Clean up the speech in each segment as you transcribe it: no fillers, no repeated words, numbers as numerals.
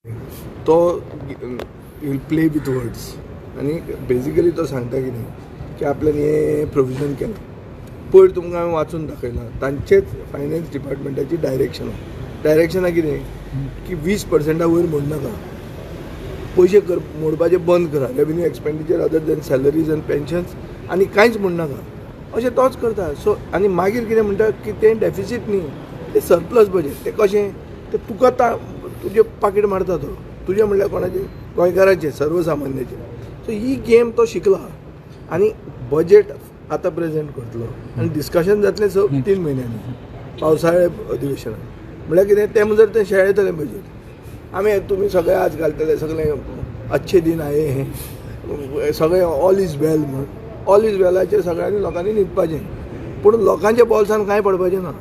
तो will play with words आणि basically तो सांगता कितें की आपल्यान हे प्रोविजन केलें. पयर तुमकां हांवें वाचून दाखयलां तांचेच फायनान्स डिपार्टमेंटाची डायरेक्शनां कितें की 20% वयर मोडनाका, पयशे मोडपाचे बंद करा, revenue expenditure other than salaries and pensions आनी कांयच मोडनाका अशें तोच करता. सो आनी मागीर कितें म्हणटा की तें डेफिसीट न्ही, तें सरप्लस बजेट. तें कशें तें तुका तुजें पाकीट मारता तो, तुजें म्हणल्यार कोणाचें गोंयकाराचें सर्वसामान्याचें. सो ही गेम तो शिकला आनी बजेट आतां प्रेजेंट करतलो आनी डिस्कशन जातलें 3 म्हयन्यांनी पावसाळे अधिवेशनात. म्हळ्यार कितें तें जर तें शेळयतलें बजेट आमी तुमी सगळे आज घालतले, सगळे अच्छे दिन आये हें सगळे ऑल इज वेल म्हण. ऑल इज वेलाचेर सगळ्यांनी लोकांनी न्हिदपाचें, पूण लोकांच्या बॉल्सान कांय पडपाचें ना.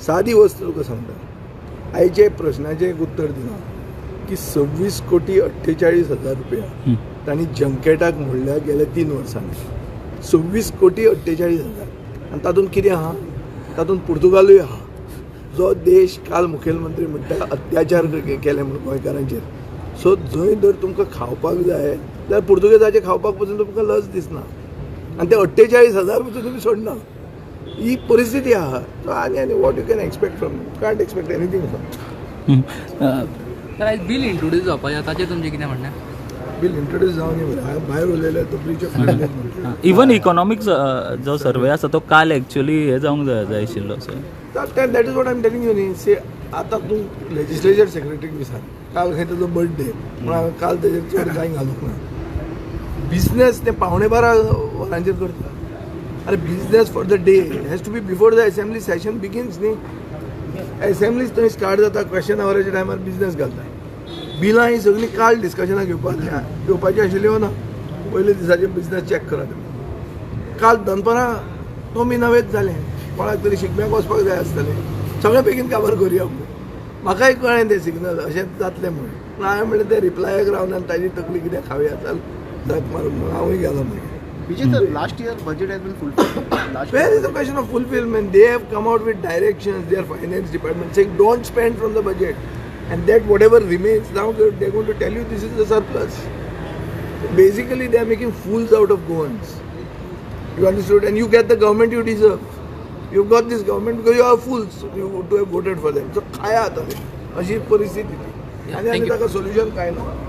सादी वस्त तुका सांगता, आयचे प्रश्नाचें एक उत्तर दिलां की 26,48,00,000 रुपया तांणी जंकेटाक मोडल्या गेल्या 3 वर्सांनी. 26,48,00,000 आनी तातूंत कितें आहा, तातूंत पुर्तुगालूय आहा, जो देश काल मुखेलमंत्री म्हणटा अत्याचार केले म्हणून गोंयकारांचेर. सो जंय जर तुमकां खावपाक जाय जाल्यार पुर्तुगेजाचें खावपाक पसून तुमकां लज दिसना आनी ते 48,000 पसून तुमी सोडना. ही परिस्थिती आहा. सो आनी what you can expect from, can't expect anything from. तर आयज बिल इंट्रोड्यूस जावपाचें ताचेर तुमचें कितें म्हणणें? बिल इंट्रोड्यूस जावन भायर उलयल्यार तो ब्रीच ऑफ प्रिविलेज म्हणटा. इवन इकॉनॉमिक्स जो सर्वे आसा तो काल एक्चुअली हे जावंक जाय आशिल्लो. That is what I am telling you न्ही. से आतां तूं लेजिस्लेचर सेक्रेटरीक विचार, काल खंय ताजो बर्थडे म्हणून हांवें काल तेजेर चड कांय घालूंक ना. बिजनेस ते 12:15 करता. अरे business for the day has to be before the assembly session begins न्ही. असेंब्लीज थंय स्टार्ट जाता, क्वेश्चन आवराच्या टायमार बिजनेस घालता. बिलां ही सगळीं काल डिस्कशनाक घेवपाची आशिल्ली हो ना. पयले दिसाचे बिजनेस चॅक करा तुमी. काल दनपारां तो बी नवेच जालें. कोणाक तरी शिगम्याक वचपाक जाय आसतलें, सगळें बेगीन काबार करुया म्हणून. म्हाकाय कळ्ळें तें सिग्नल अशेंच जातलें म्हणून. पूण हांवें म्हणलें तें रिप्लायाक रावन आनी ताजी तकली कितें खावया, चल झक मारून म्हणून हांवूय गेलो मागीर. Last year budget has been fulfilled. Where is the question of fulfillment? They have come out with directions, their finance department saying don't spend from the budget, and that whatever remains now they're going to tell you this is the surplus. Basically they are making fools out of Goans. You understood? And you get the government you deserve. You've got this government because you are fools. You to have voted for them. So khaya आता अशी परिस्थिती आणि ताका solution काय ना.